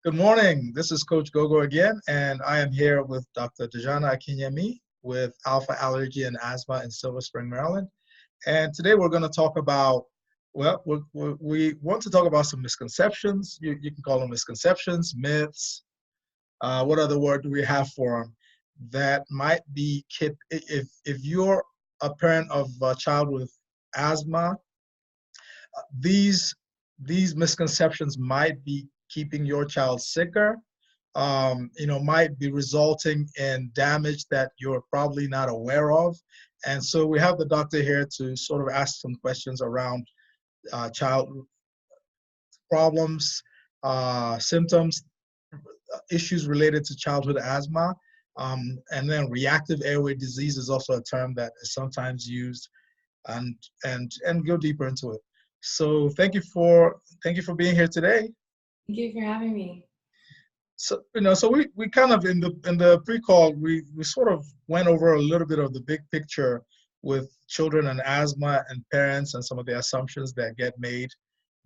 Good morning. This is Coach Gogo again, and I am here with Dr. Dejana Akinyemi with Alpha Allergy and Asthma in Silver Spring, Maryland. And today we're going to talk about, well, we want to talk about some misconceptions. You can call them misconceptions, myths. What other word do we have for them? That might be, if you're a parent of a child with asthma, these these misconceptions might be keeping your child sicker, might be resulting in damage that you're probably not aware of. And so we have the doctor here to sort of ask some questions around child problems, symptoms, issues related to childhood asthma. And then reactive airway disease is also a term that is sometimes used, and go deeper into it. So thank you for being here today. Thank you for having me. So we kind of in the pre-call we sort of went over a little bit of the big picture with children and asthma and parents and some of the assumptions that get made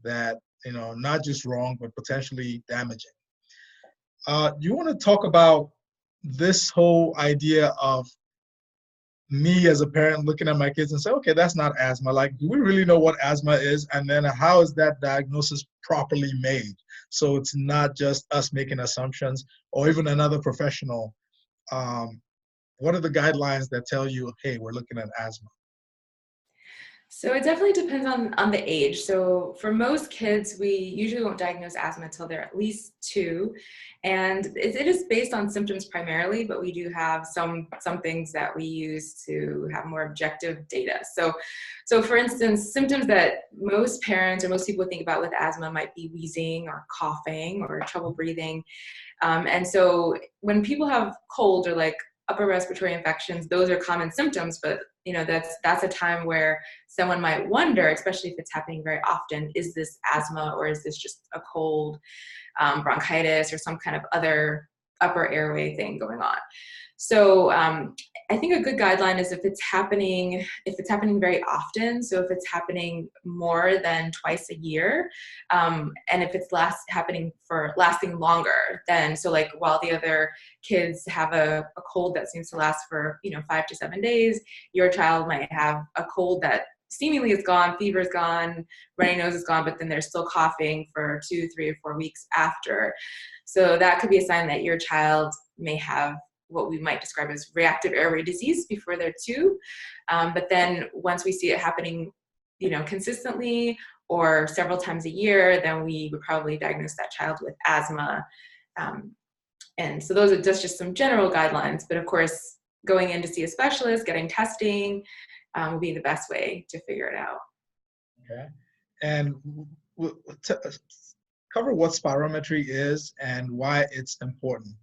that not just wrong but potentially damaging. Do you want to talk about this whole idea of me as a parent looking at my kids and say, okay, that's not asthma. Like, do we really know what asthma is? And then how is that diagnosis properly made? So it's not just us making assumptions or even another professional. What are the guidelines that tell you, hey, we're looking at asthma? So it definitely depends on the age. So for most kids, we usually won't diagnose asthma until they're at least 2. And it is based on symptoms primarily, but we do have some things that we use to have more objective data. So for instance, symptoms that most parents or most people think about with asthma might be wheezing or coughing or trouble breathing. And so when people have cold or like upper respiratory infections, those are common symptoms, but that's a time where someone might wonder, especially if it's happening very often, is this asthma or is this just a cold, bronchitis or some kind of other upper airway thing going on? So I think a good guideline is if it's happening very often. So if it's happening more than twice a year, and if it's lasting longer than, so like while the other kids have a cold that seems to last for 5 to 7 days, your child might have a cold that seemingly is gone, fever is gone, runny nose is gone, but then they're still coughing for 2, 3, or 4 weeks after. So that could be a sign that your child may have what we might describe as reactive airway disease before they're 2. But then once we see it happening, consistently or several times a year, then we would probably diagnose that child with asthma. And so those are just some general guidelines. But of course, going in to see a specialist, getting testing would be the best way to figure it out. Okay. And cover what spirometry is and why it's important.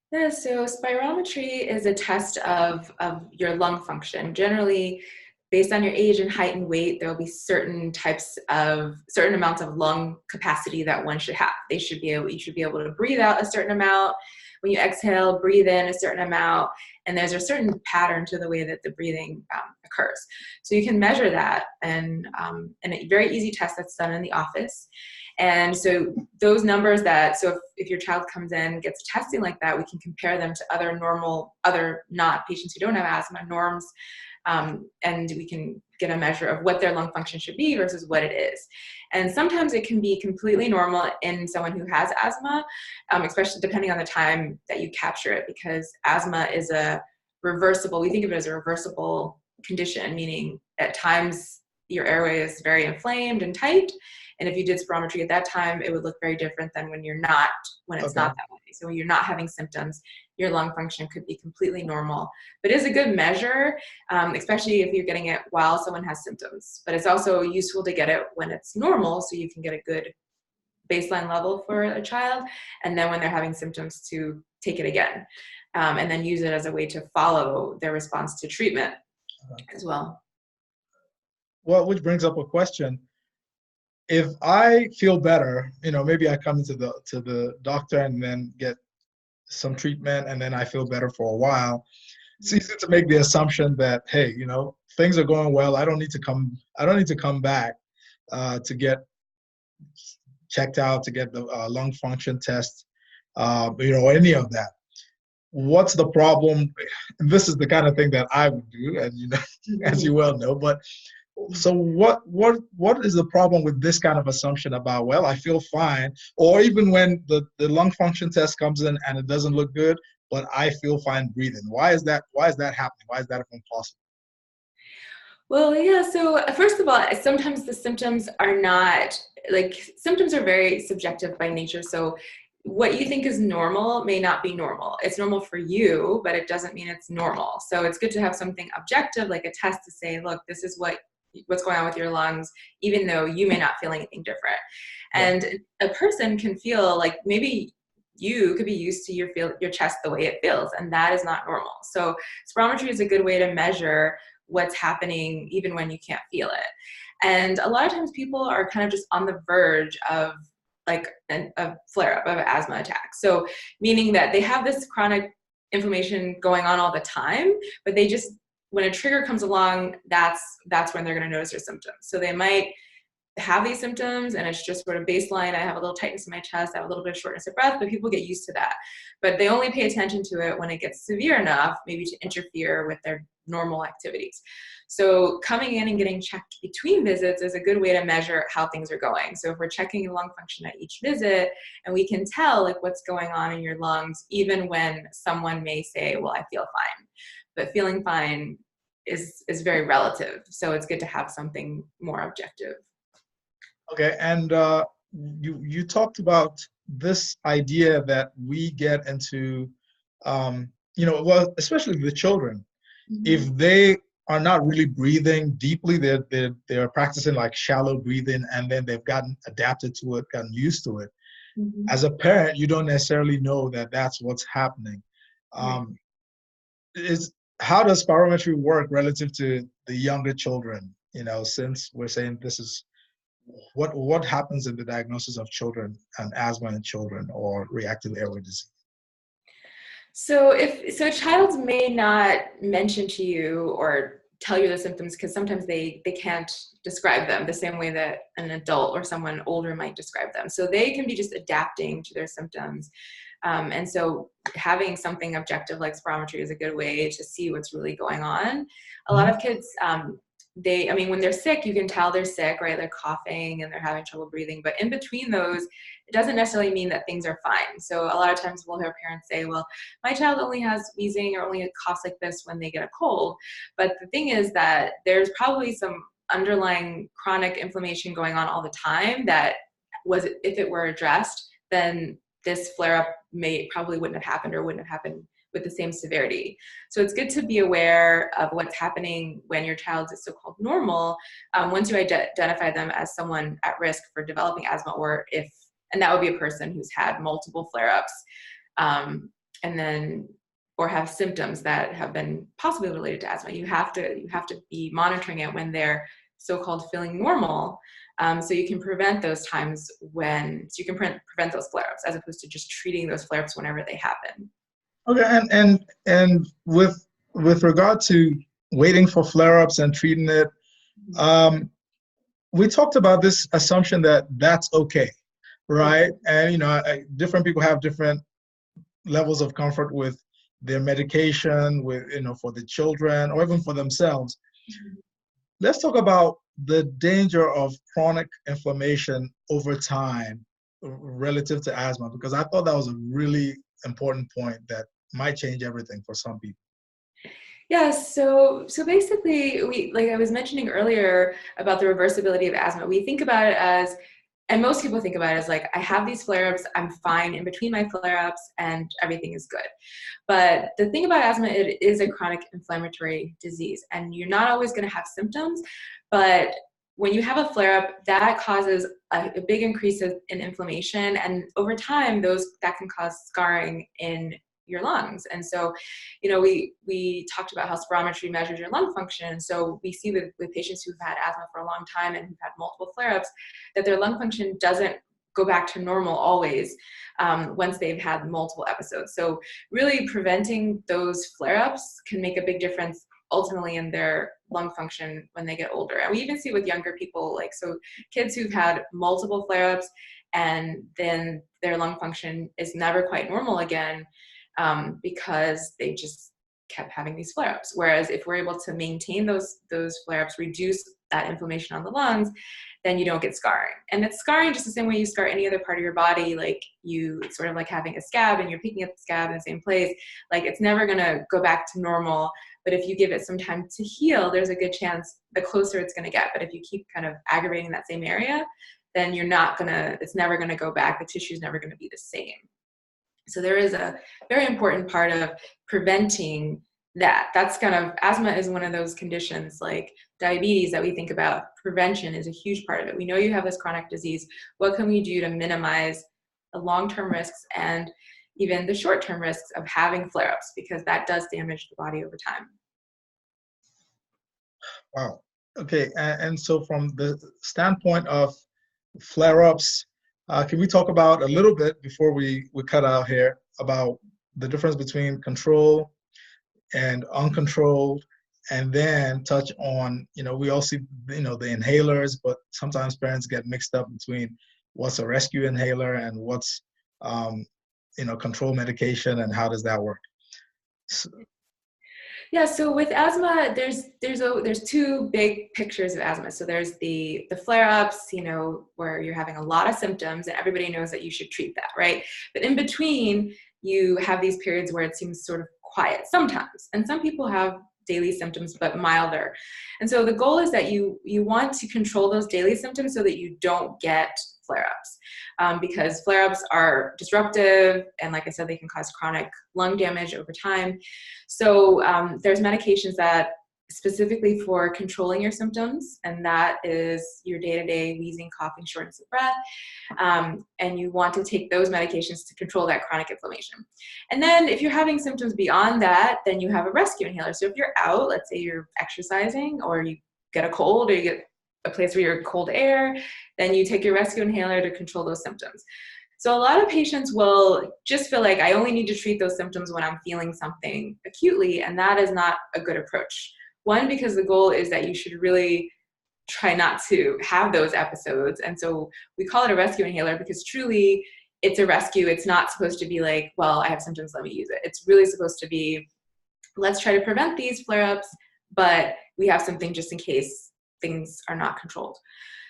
Yeah, so spirometry is a test of your lung function. Generally, based on your age and height and weight, there will be certain amounts of lung capacity that one should have. You should be able to breathe out a certain amount. When you exhale, breathe in a certain amount, and there's a certain pattern to the way that the breathing occurs. So you can measure that, and a very easy test that's done in the office. And so those numbers so if your child comes in, gets testing like that, we can compare them to other not patients who don't have asthma norms, and we can get a measure of what their lung function should be versus what it is. And sometimes it can be completely normal in someone who has asthma, especially depending on the time that you capture it, because asthma is we think of it as a reversible condition, meaning at times your airway is very inflamed and tight. And if you did spirometry at that time, it would look very different than when it's not that way. So when you're not having symptoms, your lung function could be completely normal. But it is a good measure, especially if you're getting it while someone has symptoms. But it's also useful to get it when it's normal, so you can get a good baseline level for a child. And then when they're having symptoms, to take it again, and then use it as a way to follow their response to treatment as well. Well, which brings up a question. If I feel better, maybe I come to the doctor and then get some treatment and then I feel better for a while. It's easy to make the assumption that, hey, things are going well. I don't need to come back to get checked out to get the lung function test, any of that. What's the problem? And this is the kind of thing that I would do, and as you well know. But so what is the problem with this kind of assumption about, well, I feel fine, or even when the lung function test comes in and it doesn't look good, but I feel fine breathing? Why is that happening? Why is that even possible? Well, yeah, so first of all, sometimes the symptoms are not, symptoms are very subjective by nature. So what you think is normal may not be normal. It's normal for you, but it doesn't mean it's normal. So it's good to have something objective, like a test to say, look, this is what's going on with your lungs, even though you may not feel anything different. And a person can feel like maybe you could be used to your chest the way it feels, and that is not normal. So spirometry is a good way to measure what's happening even when you can't feel it. And a lot of times people are kind of just on the verge of like a flare-up of an asthma attack. So meaning that they have this chronic inflammation going on all the time, but they just, when a trigger comes along, that's when they're going to notice their symptoms. So they might have these symptoms and it's just sort of baseline. I have a little tightness in my chest, I have a little bit of shortness of breath, but people get used to that. But they only pay attention to it when it gets severe enough, maybe to interfere with their normal activities. So coming in and getting checked between visits is a good way to measure how things are going. So if we're checking lung function at each visit, and we can tell like what's going on in your lungs, even when someone may say, well, I feel fine. But feeling fine is very relative. So it's good to have something more objective. Okay, and you talked about this idea that we get into, well, especially the children, if they are not really breathing deeply, they're practicing like shallow breathing, and then they've gotten adapted to it, gotten used to it. As a parent, you don't necessarily know that that's what's happening. How does spirometry work relative to the younger children? Since we're saying this is what happens in the diagnosis of children and asthma in children or reactive airway disease? So a child may not mention to you or tell you the symptoms because sometimes they can't describe them the same way that an adult or someone older might describe them. So they can be just adapting to their symptoms. And so having something objective like spirometry is a good way to see what's really going on. A lot of kids, when they're sick, you can tell they're sick, right? They're coughing and they're having trouble breathing. But in between those, it doesn't necessarily mean that things are fine. So a lot of times we'll hear parents say, well, my child only has wheezing or only coughs like this when they get a cold. But the thing is that there's probably some underlying chronic inflammation going on all the time that if it were addressed, then this flare-up probably wouldn't have happened or wouldn't have happened with the same severity. So it's good to be aware of what's happening when your child is so-called normal, once you identify them as someone at risk for developing asthma, and that would be a person who's had multiple flare-ups, or have symptoms that have been possibly related to asthma. You have to be monitoring it when they're so-called feeling normal, so you can prevent those times prevent those flare-ups as opposed to just treating those flare-ups whenever they happen. Okay, and with regard to waiting for flare-ups and treating it, we talked about this assumption that that's okay, right? And different people have different levels of comfort with their medication, for the children or even for themselves. Let's talk about the danger of chronic inflammation over time relative to asthma, because I thought that was a really important point that might change everything for some people. Yeah, so basically, like I was mentioning earlier about the reversibility of asthma, we think about it as, and most people think about it as like, I have these flare-ups, I'm fine in between my flare-ups, and everything is good. But the thing about asthma, it is a chronic inflammatory disease, and you're not always going to have symptoms, but when you have a flare-up, that causes a big increase in inflammation, and over time, that can cause scarring in your lungs. And so, we talked about how spirometry measures your lung function. So we see with patients who've had asthma for a long time and who've had multiple flare-ups, that their lung function doesn't go back to normal always once they've had multiple episodes. So really preventing those flare-ups can make a big difference ultimately in their lung function when they get older. And we even see with younger people, so kids who've had multiple flare-ups and then their lung function is never quite normal again, because they just kept having these flare-ups. Whereas if we're able to maintain those flare-ups, reduce that inflammation on the lungs, then you don't get scarring. And it's scarring just the same way you scar any other part of your body. Like it's sort of like having a scab and you're picking up the scab in the same place. Like it's never gonna go back to normal. But if you give it some time to heal, there's a good chance the closer it's gonna get. But if you keep kind of aggravating that same area, then it's never gonna go back. The tissue's never gonna be the same. So there is a very important part of preventing that. That's kind of, asthma is one of those conditions like diabetes that we think about. Prevention is a huge part of it. We know you have this chronic disease. What can we do to minimize the long-term risks and even the short-term risks of having flare-ups, because that does damage the body over time. Wow. Okay. And so from the standpoint of flare-ups, can we talk about a little bit before we cut out here about the difference between control and uncontrolled, and then touch on, we all see, the inhalers, but sometimes parents get mixed up between what's a rescue inhaler and what's, control medication, and how does that work? So, yeah, so with asthma, there's two big pictures of asthma. So there's the flare-ups, where you're having a lot of symptoms and everybody knows that you should treat that, right? But in between, you have these periods where it seems sort of quiet sometimes. And some people have daily symptoms, but milder. And so the goal is that you want to control those daily symptoms so that you don't get flare-ups, because flare-ups are disruptive, and like I said, they can cause chronic lung damage over time. So there's medications that specifically for controlling your symptoms, and that is your day-to-day wheezing, coughing, shortness of breath, and you want to take those medications to control that chronic inflammation. And then if you're having symptoms beyond that, then you have a rescue inhaler. So if you're out, let's say you're exercising, or you get a cold, or you get a place where you're cold air, then you take your rescue inhaler to control those symptoms. So a lot of patients will just feel like I only need to treat those symptoms when I'm feeling something acutely, and that is not a good approach. One, because the goal is that you should really try not to have those episodes. And so we call it a rescue inhaler because truly it's a rescue. It's not supposed to be like, well, I have symptoms, let me use it. It's really supposed to be, let's try to prevent these flare-ups, but we have something just in case things are not controlled.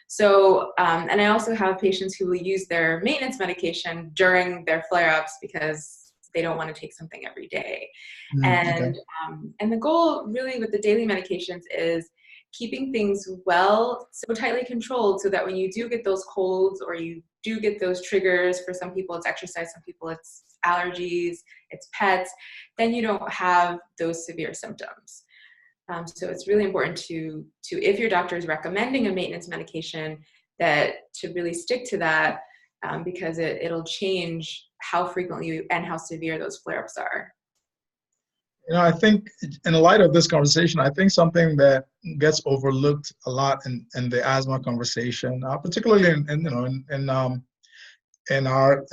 So, and I also have patients who will use their maintenance medication during their flare-ups because they don't want to take something every day. And the goal really with the daily medications is keeping things so tightly controlled so that when you do get those colds or you do get those triggers, for some people it's exercise, some people it's allergies, it's pets, then you don't have those severe symptoms. So it's really important to if your doctor is recommending a maintenance medication, that to really stick to that, because it'll change how frequently and how severe those flare-ups are. I think in the light of this conversation, I think something that gets overlooked a lot in the asthma conversation, particularly in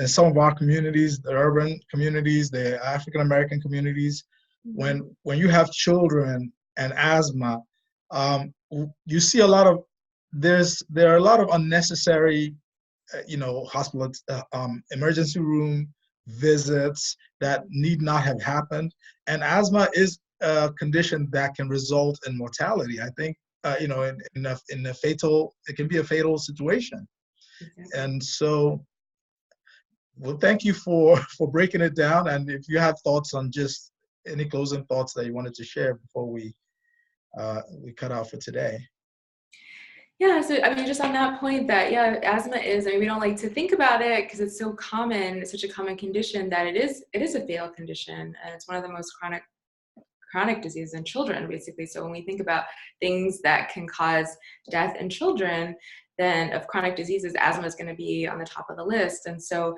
some of our communities, the urban communities, the African American communities, when you have children and asthma, you see there are a lot of unnecessary, hospital emergency room visits that need not have happened. And asthma is a condition that can result in mortality. I think, it can be a fatal situation. Okay. And so, well, thank you for breaking it down. And if you have thoughts on just any closing thoughts that you wanted to share before we cut out for today. Yeah, so I mean, just on that point that, asthma is, we don't like to think about it because it's so common, it's such a common condition that it is a fatal condition, and it's one of the most chronic diseases in children, basically. So when we think about things that can cause death in children, then of chronic diseases, asthma is going to be on the top of the list. And so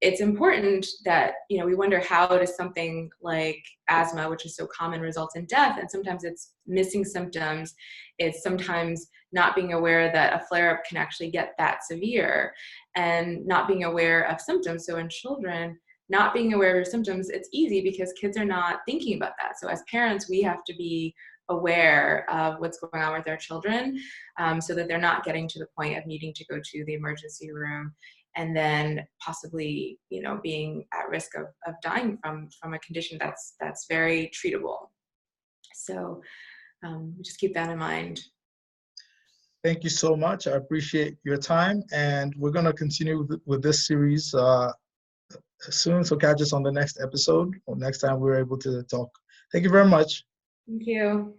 it's important that, we wonder, how does something like asthma, which is so common, result in death? And sometimes it's missing symptoms. It's sometimes not being aware that a flare-up can actually get that severe, and not being aware of symptoms. So in children, not being aware of your symptoms, it's easy because kids are not thinking about that. So as parents, we have to be aware of what's going on with their children, so that they're not getting to the point of needing to go to the emergency room and then possibly, being at risk of dying from a condition that's very treatable. So just keep that in mind. Thank you so much. I appreciate your time, and we're going to continue with this series soon. So catch us on the next episode or next time we're able to talk. Thank you very much. Thank you.